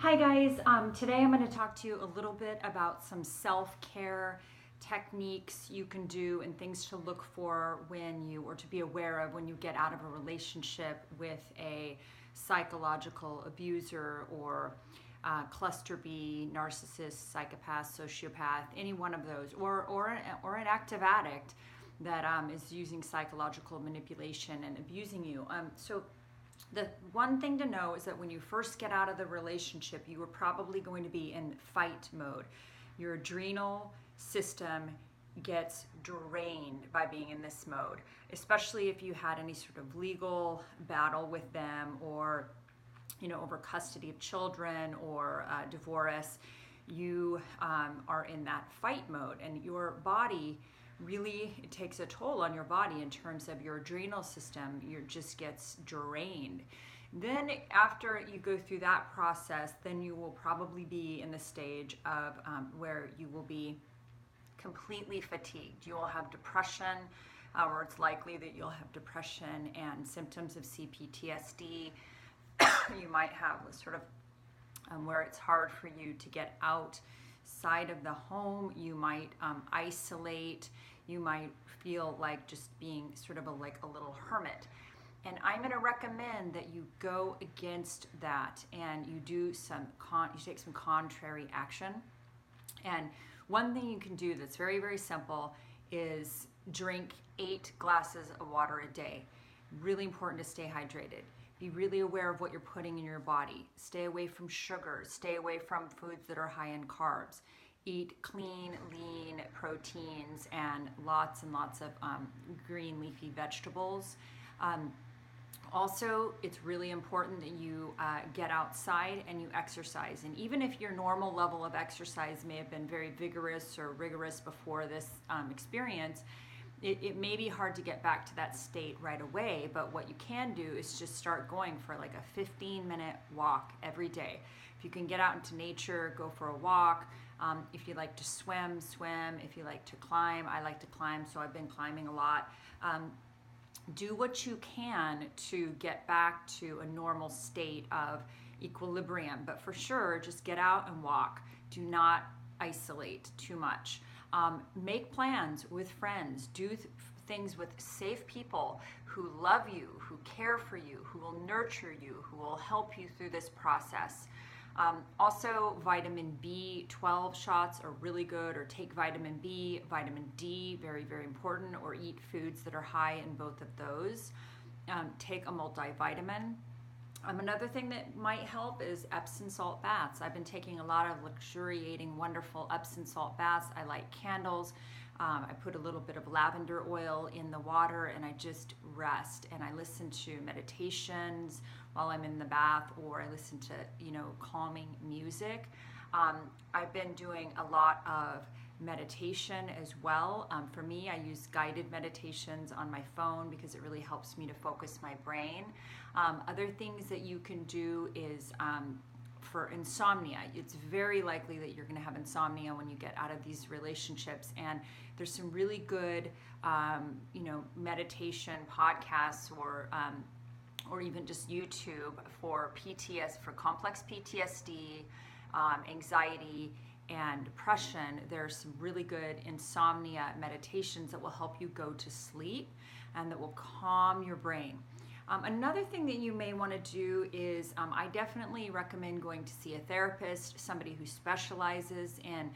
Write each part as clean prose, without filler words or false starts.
Hi guys, today I'm going to talk to you a little bit about some self-care techniques you can do and things to look for or to be aware of when you get out of a relationship with a psychological abuser or cluster B, narcissist, psychopath, sociopath, any one of those, or an active addict that is using psychological manipulation and abusing you. So the one thing to know is that when you first get out of the relationship, you are probably going to be in fight mode. Your adrenal system gets drained by being in this mode, especially if you had any sort of legal battle with them or over custody of children or divorce. You are in that fight mode, and your body really, it takes a toll on your body in terms of your adrenal system. You just gets drained. Then after you go through that process, then you will probably be in the stage of where you will be completely fatigued. You will have depression, or it's likely that you'll have depression and symptoms of CPTSD. You might have sort of where it's hard for you to get outside of the home. You might isolate. You might feel like just being sort of like a little hermit. And I'm going to recommend that you go against that and you do you take some contrary action. And one thing you can do that's very, very simple is drink 8 glasses of water a day. Really important to stay hydrated. Be really aware of what you're putting in your body. Stay away from sugars. Stay away from foods that are high in carbs. Eat clean, lean proteins and lots of green leafy vegetables. Also, it's really important that you get outside and you exercise. And even if your normal level of exercise may have been very vigorous or rigorous before this experience, it may be hard to get back to that state right away, but what you can do is just start going for like a 15-minute walk every day. If you can get out into nature, go for a walk. If you like to swim, swim. If you like to climb, I like to climb, so I've been climbing a lot. Do what you can to get back to a normal state of equilibrium, but for sure, just get out and walk. Do not isolate too much. Make plans with friends. Do things with safe people who love you, who care for you, who will nurture you, who will help you through this process. Also, vitamin B12 shots are really good, or take vitamin B, vitamin D, very, very important, or eat foods that are high in both of those. Take a multivitamin. Another thing that might help is Epsom salt baths. I've been taking a lot of luxuriating, wonderful Epsom salt baths. I light candles. I put a little bit of lavender oil in the water and I just rest. And I listen to meditations while I'm in the bath, or I listen to, calming music. I've been doing a lot of meditation as well. For me, I use guided meditations on my phone because it really helps me to focus my brain. Other things that you can do is for insomnia. It's very likely that you're going to have insomnia when you get out of these relationships, and there's some really good meditation podcasts or even just YouTube for for complex PTSD, anxiety, and depression. There's some really good insomnia meditations that will help you go to sleep and that will calm your brain. Another thing that you may want to do is I definitely recommend going to see a therapist, somebody who specializes in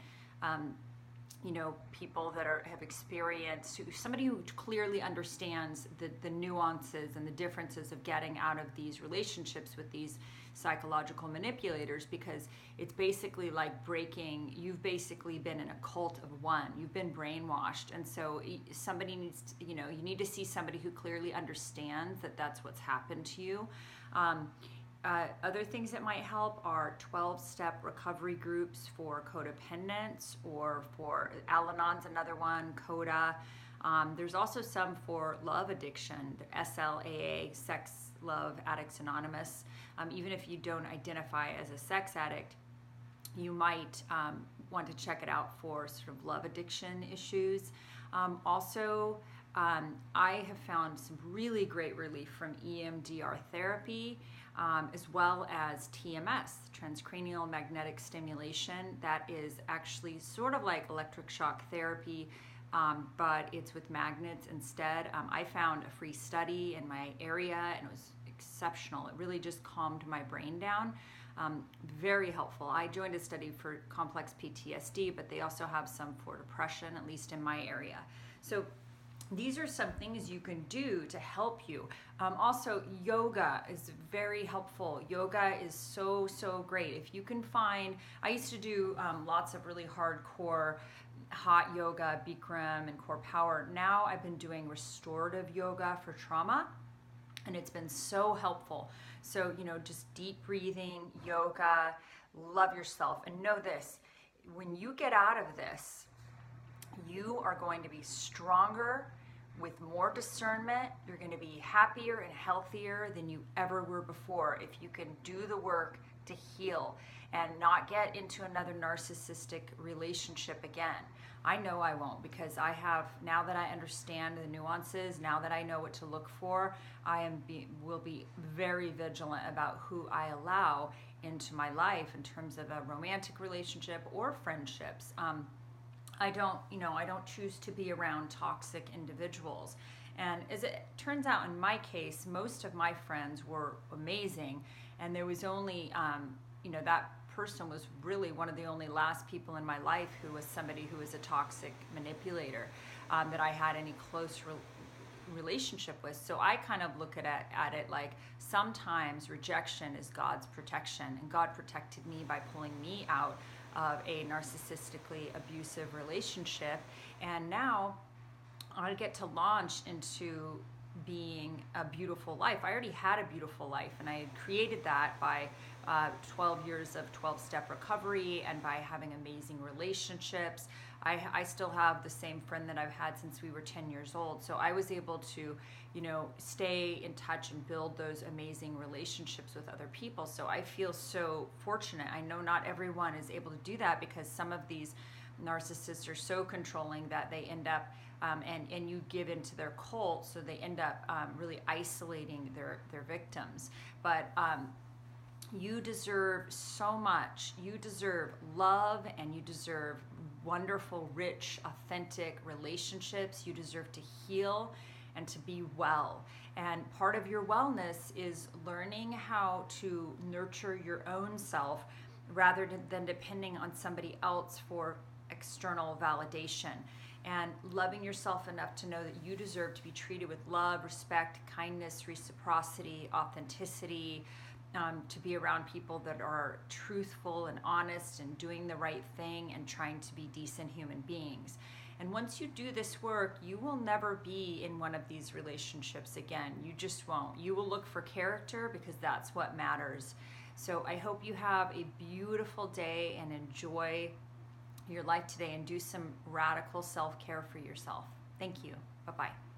people that have experienced, somebody who clearly understands the nuances and the differences of getting out of these relationships with these psychological manipulators, because it's basically like you've basically been in a cult of one. You've been brainwashed, and so somebody needs to, you need to see somebody who clearly understands that that's what's happened to you. Other things that might help are 12-step recovery groups for codependents, or for Al-Anon's another one, CODA. There's also some for love addiction, the SLAA, Sex Love Addicts Anonymous. Even if you don't identify as a sex addict, you might want to check it out for sort of love addiction issues. Also, I have found some really great relief from EMDR therapy. as well as TMS, transcranial magnetic stimulation. That is actually sort of like electric shock therapy, but it's with magnets instead. I found a free study in my area and it was exceptional. It really just calmed my brain down. Very helpful. I joined a study for complex PTSD, but they also have some for depression, at least in my area. So these are some things you can do to help you. Also, yoga is very helpful. Yoga is so great. If you can find, I used to do lots of really hardcore hot yoga, Bikram and core power. Now I've been doing restorative yoga for trauma, and it's been so helpful. So, just deep breathing, yoga, love yourself. And know this, when you get out of this, you are going to be stronger with more discernment. You're going to be happier and healthier than you ever were before if you can do the work to heal and not get into another narcissistic relationship again. I know I won't, because I have, now that I understand the nuances, now that I know what to look for, will be very vigilant about who I allow into my life in terms of a romantic relationship or friendships. I don't choose to be around toxic individuals. And as it turns out, in my case, most of my friends were amazing, and there was only, that person was really one of the only last people in my life who was somebody who was a toxic manipulator that I had any close relationship with. So I kind of look at it like sometimes rejection is God's protection, and God protected me by pulling me out of a narcissistically abusive relationship, and now I get to launch into being a beautiful life. I already had a beautiful life, and I had created that by 12 years of 12-step recovery and by having amazing relationships. I still have the same friend that I've had since we were 10 years old. So I was able to, stay in touch and build those amazing relationships with other people. So I feel so fortunate. I know not everyone is able to do that, because some of these narcissists are so controlling that they end up, and you give into their cult, so they end up really isolating their victims. But you deserve so much. You deserve love, and you deserve wonderful, rich, authentic relationships. You deserve to heal and to be well. And part of your wellness is learning how to nurture your own self rather than depending on somebody else for external validation. And loving yourself enough to know that you deserve to be treated with love, respect, kindness, reciprocity, authenticity, to be around people that are truthful and honest and doing the right thing and trying to be decent human beings. And once you do this work, you will never be in one of these relationships again. You just won't. You will look for character, because that's what matters. So I hope you have a beautiful day and enjoy your life today, and do some radical self-care for yourself. Thank you. Bye-bye.